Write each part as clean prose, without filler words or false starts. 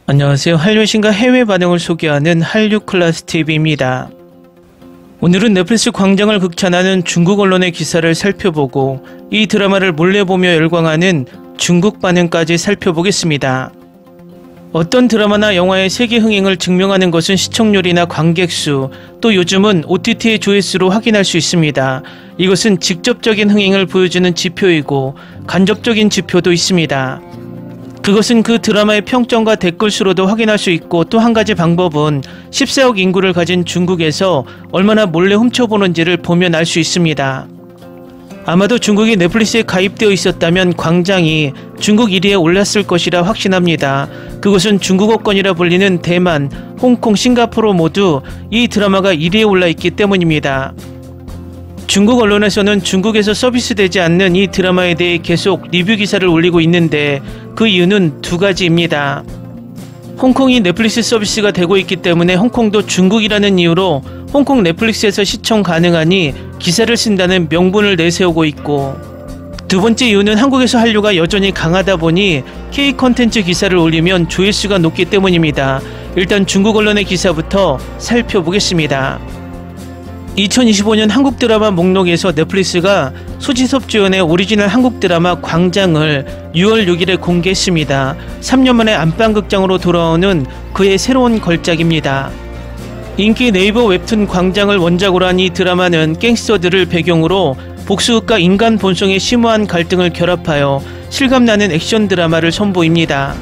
안녕하세요. 한류신과 해외 반응을 소개하는 한류클라스TV입니다. 오늘은 넷플릭스 광장을 극찬하는 중국 언론의 기사를 살펴보고 이 드라마를 몰래 보며 열광하는 중국 반응까지 살펴보겠습니다. 어떤 드라마나 영화의 세계 흥행을 증명하는 것은 시청률이나 관객수, 또 요즘은 OTT의 조회수로 확인할 수 있습니다. 이것은 직접적인 흥행을 보여주는 지표이고 간접적인 지표도 있습니다. 그것은 그 드라마의 평점과 댓글 수로도 확인할 수 있고, 또 한 가지 방법은 14억 인구를 가진 중국에서 얼마나 몰래 훔쳐보는지를 보면 알 수 있습니다. 아마도 중국이 넷플릭스에 가입되어 있었다면 광장이 중국 1위에 올랐을 것이라 확신합니다. 그것은 중국어권이라 불리는 대만, 홍콩, 싱가포르 모두 이 드라마가 1위에 올라있기 때문입니다. 중국 언론에서는 중국에서 서비스되지 않는 이 드라마에 대해 계속 리뷰 기사를 올리고 있는데 그 이유는 두 가지입니다. 홍콩이 넷플릭스 서비스가 되고 있기 때문에 홍콩도 중국이라는 이유로 홍콩 넷플릭스에서 시청 가능하니 기사를 쓴다는 명분을 내세우고 있고, 두 번째 이유는 한국에서 한류가 여전히 강하다 보니 K 콘텐츠 기사를 올리면 조회수가 높기 때문입니다. 일단 중국 언론의 기사부터 살펴보겠습니다. 2025년 한국 드라마 목록에서 넷플릭스가 소지섭 주연의 오리지널 한국 드라마 광장을 6월 6일에 공개했습니다. 3년 만에 안방극장으로 돌아오는 그의 새로운 걸작입니다. 인기 네이버 웹툰 광장을 원작으로 한 이 드라마는 갱스터들을 배경으로 복수극과 인간 본성의 심오한 갈등을 결합하여 실감나는 액션 드라마를 선보입니다.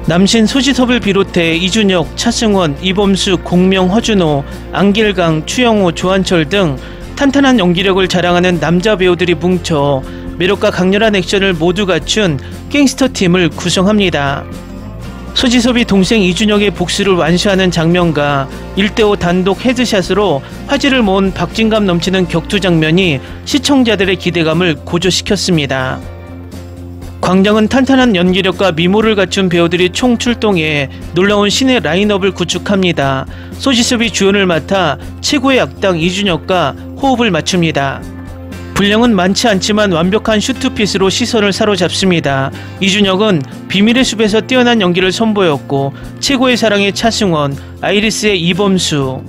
남신 소지섭을 비롯해 이준혁, 차승원, 이범수, 공명, 허준호, 안길강, 추영호, 조한철 등 탄탄한 연기력을 자랑하는 남자 배우들이 뭉쳐 매력과 강렬한 액션을 모두 갖춘 갱스터팀을 구성합니다. 소지섭이 동생 이준혁의 복수를 완수하는 장면과 1대5 단독 헤드샷으로 화제를 모은 박진감 넘치는 격투 장면이 시청자들의 기대감을 고조시켰습니다. 광장은 탄탄한 연기력과 미모를 갖춘 배우들이 총 출동해 놀라운 신의 라인업을 구축합니다. 소지섭이 주연을 맡아 최고의 악당 이준혁과 호흡을 맞춥니다. 분량은 많지 않지만 완벽한 슈트핏으로 시선을 사로잡습니다. 이준혁은 비밀의 숲에서 뛰어난 연기를 선보였고, 최고의 사랑의 차승원, 아이리스의 이범수,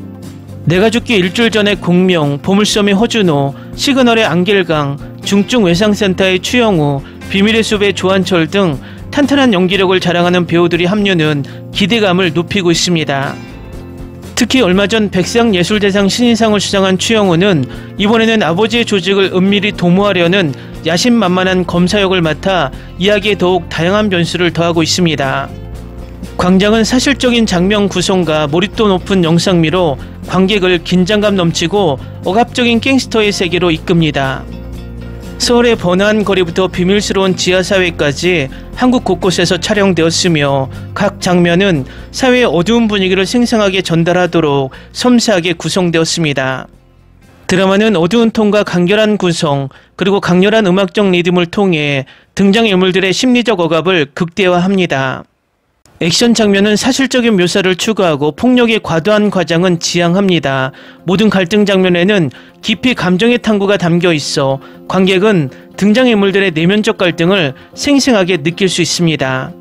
내가 죽기 일주일 전에 공명, 보물섬의 허준호, 시그널의 안길강, 중증 외상센터의 추영우, 비밀의 숲의 조한철 등 탄탄한 연기력을 자랑하는 배우들이 합류는 기대감을 높이고 있습니다. 특히 얼마 전 백상예술대상 신인상을 수상한 추영우는 이번에는 아버지의 조직을 은밀히 도모하려는 야심만만한 검사 역을 맡아 이야기에 더욱 다양한 변수를 더하고 있습니다. 광장은 사실적인 장면 구성과 몰입도 높은 영상미로 관객을 긴장감 넘치고 억압적인 갱스터의 세계로 이끕니다. 서울의 번화한 거리부터 비밀스러운 지하사회까지 한국 곳곳에서 촬영되었으며 각 장면은 사회의 어두운 분위기를 생생하게 전달하도록 섬세하게 구성되었습니다. 드라마는 어두운 톤과 간결한 구성, 그리고 강렬한 음악적 리듬을 통해 등장인물들의 심리적 억압을 극대화합니다. 액션 장면은 사실적인 묘사를 추구하고 폭력의 과도한 과장은 지양합니다. 모든 갈등 장면에는 깊이 감정의 탐구가 담겨 있어 관객은 등장인물들의 내면적 갈등을 생생하게 느낄 수 있습니다.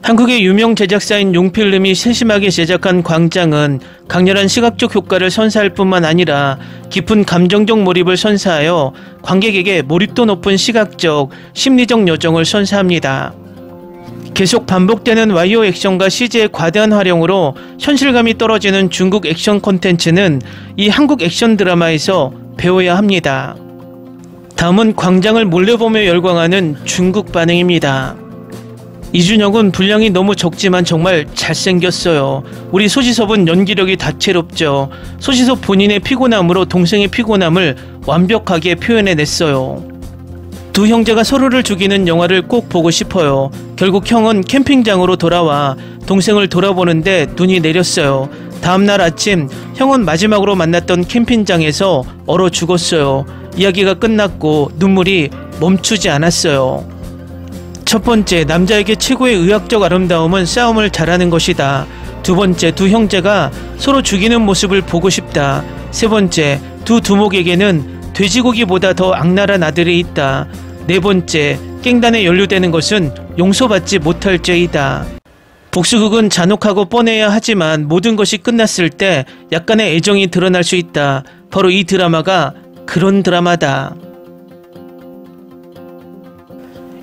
한국의 유명 제작사인 용필름이 세심하게 제작한 광장은 강렬한 시각적 효과를 선사할 뿐만 아니라 깊은 감정적 몰입을 선사하여 관객에게 몰입도 높은 시각적, 심리적 여정을 선사합니다. 계속 반복되는 와이어 액션과 CG의 과대한 활용으로 현실감이 떨어지는 중국 액션 콘텐츠는 이 한국 액션 드라마에서 배워야 합니다. 다음은 광장을 몰래 보며 열광하는 중국 반응입니다. 이준혁은 분량이 너무 적지만 정말 잘생겼어요. 우리 소지섭은 연기력이 다채롭죠. 소지섭 본인의 피곤함으로 동생의 피곤함을 완벽하게 표현해냈어요. 두 형제가 서로를 죽이는 영화를 꼭 보고 싶어요. 결국 형은 캠핑장으로 돌아와 동생을 돌아보는데 눈이 내렸어요. 다음날 아침 형은 마지막으로 만났던 캠핑장에서 얼어 죽었어요. 이야기가 끝났고 눈물이 멈추지 않았어요. 첫 번째, 남자에게 최고의 의학적 아름다움은 싸움을 잘하는 것이다. 두 번째, 두 형제가 서로 죽이는 모습을 보고 싶다. 세 번째, 두 두목에게는 돼지고기보다 더 악랄한 아들이 있다. 네 번째, 깽단에 연루되는 것은 용서받지 못할 죄이다. 복수극은 잔혹하고 뻔해야 하지만 모든 것이 끝났을 때 약간의 애정이 드러날 수 있다. 바로 이 드라마가 그런 드라마다.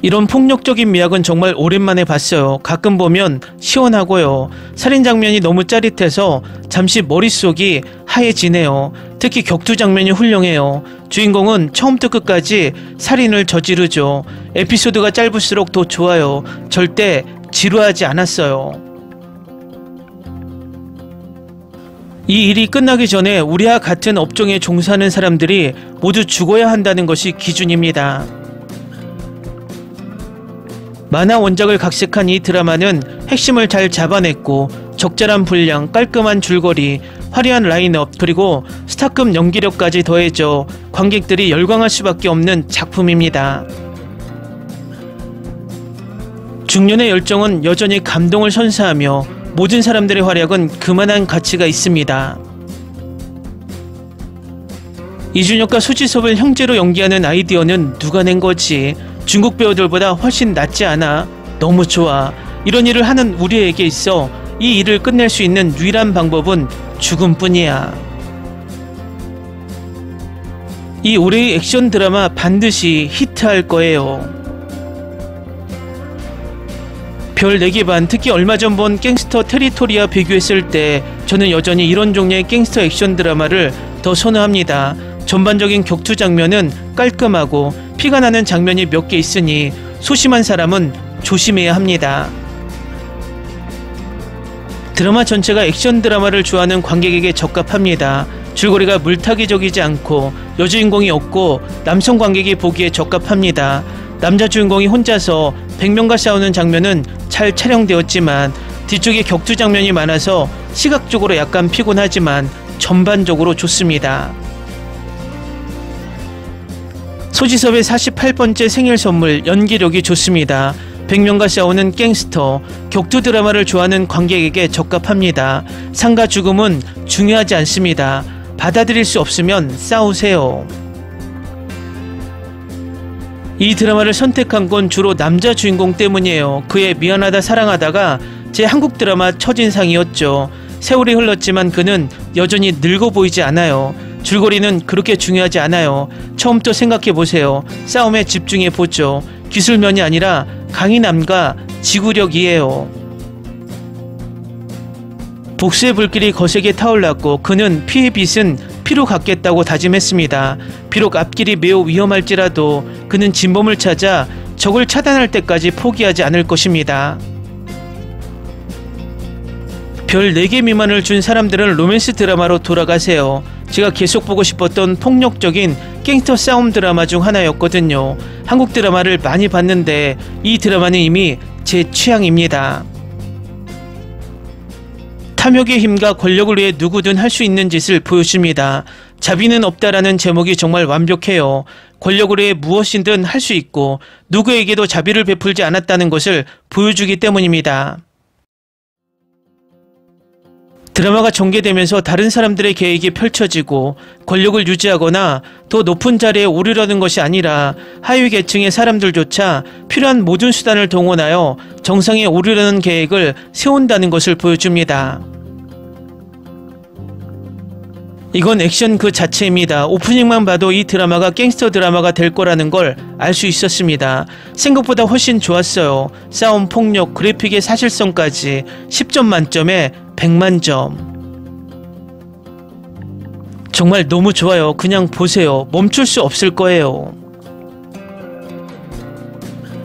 이런 폭력적인 미학은 정말 오랜만에 봤어요. 가끔 보면 시원하고요. 살인 장면이 너무 짜릿해서 잠시 머릿속이 하얘지네요. 특히 격투 장면이 훌륭해요. 주인공은 처음부터 끝까지 살인을 저지르죠. 에피소드가 짧을수록 더 좋아요. 절대 지루하지 않았어요. 이 일이 끝나기 전에 우리와 같은 업종에 종사하는 사람들이 모두 죽어야 한다는 것이 기준입니다. 만화 원작을 각색한 이 드라마는 핵심을 잘 잡아냈고 적절한 분량, 깔끔한 줄거리, 화려한 라인업, 그리고 스타급 연기력까지 더해져 관객들이 열광할 수밖에 없는 작품입니다. 중년의 열정은 여전히 감동을 선사하며 모든 사람들의 활약은 그만한 가치가 있습니다. 이준혁과 수지섭을 형제로 연기하는 아이디어는 누가 낸 거지? 중국 배우들보다 훨씬 낫지 않아? 너무 좋아. 이런 일을 하는 우리에게 있어 이 일을 끝낼 수 있는 유일한 방법은 죽음뿐이야. 이 올해의 액션 드라마 반드시 히트할 거예요. 별 4개 반. 특히 얼마 전 본 갱스터 테리토리와 비교했을 때 저는 여전히 이런 종류의 갱스터 액션 드라마를 더 선호합니다. 전반적인 격투 장면은 깔끔하고 피가 나는 장면이 몇 개 있으니 소심한 사람은 조심해야 합니다. 드라마 전체가 액션 드라마를 좋아하는 관객에게 적합합니다. 줄거리가 물타기적이지 않고 여주인공이 없고 남성 관객이 보기에 적합합니다. 남자 주인공이 혼자서 100명과 싸우는 장면은 잘 촬영되었지만 뒤쪽에 격투 장면이 많아서 시각적으로 약간 피곤하지만 전반적으로 좋습니다. 소지섭의 48번째 생일 선물, 연기력이 좋습니다. 100명과 싸우는 갱스터, 격투 드라마를 좋아하는 관객에게 적합합니다. 상과 죽음은 중요하지 않습니다. 받아들일 수 없으면 싸우세요. 이 드라마를 선택한 건 주로 남자 주인공 때문이에요. 그의 미안하다 사랑하다가 제 한국 드라마 첫인상이었죠. 세월이 흘렀지만 그는 여전히 늙어 보이지 않아요. 줄거리는 그렇게 중요하지 않아요. 처음부터 생각해보세요. 싸움에 집중해보죠. 기술면이 아니라 강인함과 지구력이에요. 복수의 불길이 거세게 타올랐고 그는 피의 빛은 피로 갚겠다고 다짐했습니다. 비록 앞길이 매우 위험할지라도 그는 진범을 찾아 적을 차단할 때까지 포기하지 않을 것입니다. 별 4개 미만을 준 사람들은 로맨스 드라마로 돌아가세요. 제가 계속 보고 싶었던 폭력적인 갱스터 싸움 드라마 중 하나였거든요. 한국 드라마를 많이 봤는데 이 드라마는 이미 제 취향입니다. 탐욕의 힘과 권력을 위해 누구든 할 수 있는 짓을 보여줍니다. 자비는 없다라는 제목이 정말 완벽해요. 권력을 위해 무엇이든 할 수 있고 누구에게도 자비를 베풀지 않았다는 것을 보여주기 때문입니다. 드라마가 전개되면서 다른 사람들의 계획이 펼쳐지고 권력을 유지하거나 더 높은 자리에 오르려는 것이 아니라 하위 계층의 사람들조차 필요한 모든 수단을 동원하여 정상에 오르려는 계획을 세운다는 것을 보여줍니다. 이건 액션 그 자체입니다. 오프닝만 봐도 이 드라마가 갱스터 드라마가 될 거라는 걸 알 수 있었습니다. 생각보다 훨씬 좋았어요. 싸움, 폭력, 그래픽의 사실성까지 10점 만점에 100만점. 정말 너무 좋아요. 그냥 보세요. 멈출 수 없을 거예요.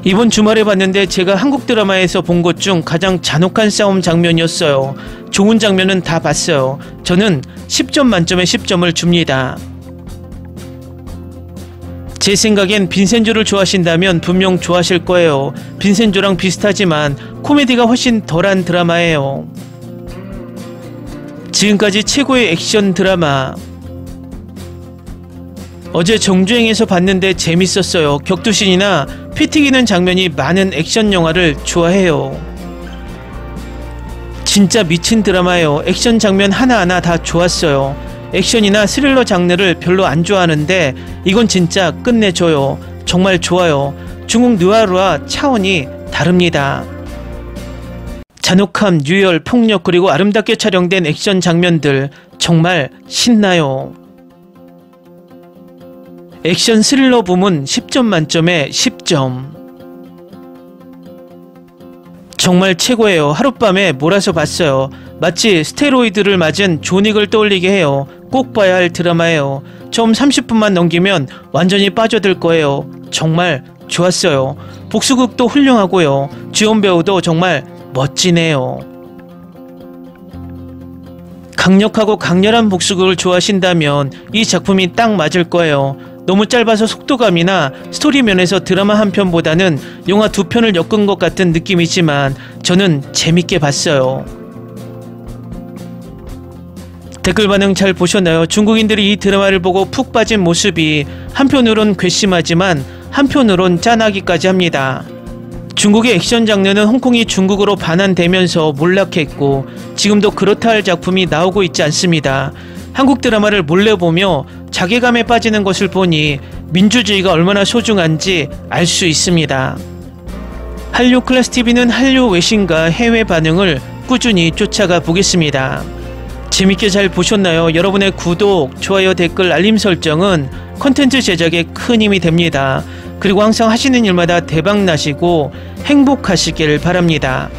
이번 주말에 봤는데 제가 한국 드라마에서 본 것 중 가장 잔혹한 싸움 장면이었어요. 좋은 장면은 다 봤어요. 저는 10점 만점에 10점을 줍니다. 제 생각엔 빈센조를 좋아하신다면 분명 좋아하실 거예요. 빈센조랑 비슷하지만 코미디가 훨씬 덜한 드라마예요. 지금까지 최고의 액션 드라마. 어제 정주행에서 봤는데 재밌었어요. 격투신이나 피 튀기는 장면이 많은 액션 영화를 좋아해요. 진짜 미친 드라마예요. 액션 장면 하나하나 다 좋았어요. 액션이나 스릴러 장르를 별로 안 좋아하는데 이건 진짜 끝내줘요. 정말 좋아요. 중국 느와르와 차원이 다릅니다. 잔혹함, 유혈, 폭력 그리고 아름답게 촬영된 액션 장면들 정말 신나요. 액션 스릴러 부문 10점 만점에 10점. 정말 최고예요. 하룻밤에 몰아서 봤어요. 마치 스테로이드를 맞은 존윅을 떠올리게 해요. 꼭 봐야 할 드라마예요. 처음 30분만 넘기면 완전히 빠져들 거예요. 정말 좋았어요. 복수극도 훌륭하고요. 주연 배우도 정말 멋지네요. 강력하고 강렬한 복수극을 좋아하신다면 이 작품이 딱 맞을 거예요. 너무 짧아서 속도감이나 스토리 면에서 드라마 한 편보다는 영화 두 편을 엮은 것 같은 느낌이지만 저는 재밌게 봤어요. 댓글 반응 잘 보셨나요? 중국인들이 이 드라마를 보고 푹 빠진 모습이 한편으론 괘씸하지만 한편으론 짠하기까지 합니다. 중국의 액션 장르는 홍콩이 중국으로 반환되면서 몰락했고 지금도 그렇다 할 작품이 나오고 있지 않습니다. 한국 드라마를 몰래 보며 자괴감에 빠지는 것을 보니 민주주의가 얼마나 소중한지 알 수 있습니다. 한류 클래스TV는 한류 외신과 해외 반응을 꾸준히 쫓아가 보겠습니다. 재밌게 잘 보셨나요? 여러분의 구독, 좋아요, 댓글, 알림 설정은 콘텐츠 제작에 큰 힘이 됩니다. 그리고 항상 하시는 일마다 대박 나시고 행복하시길 바랍니다.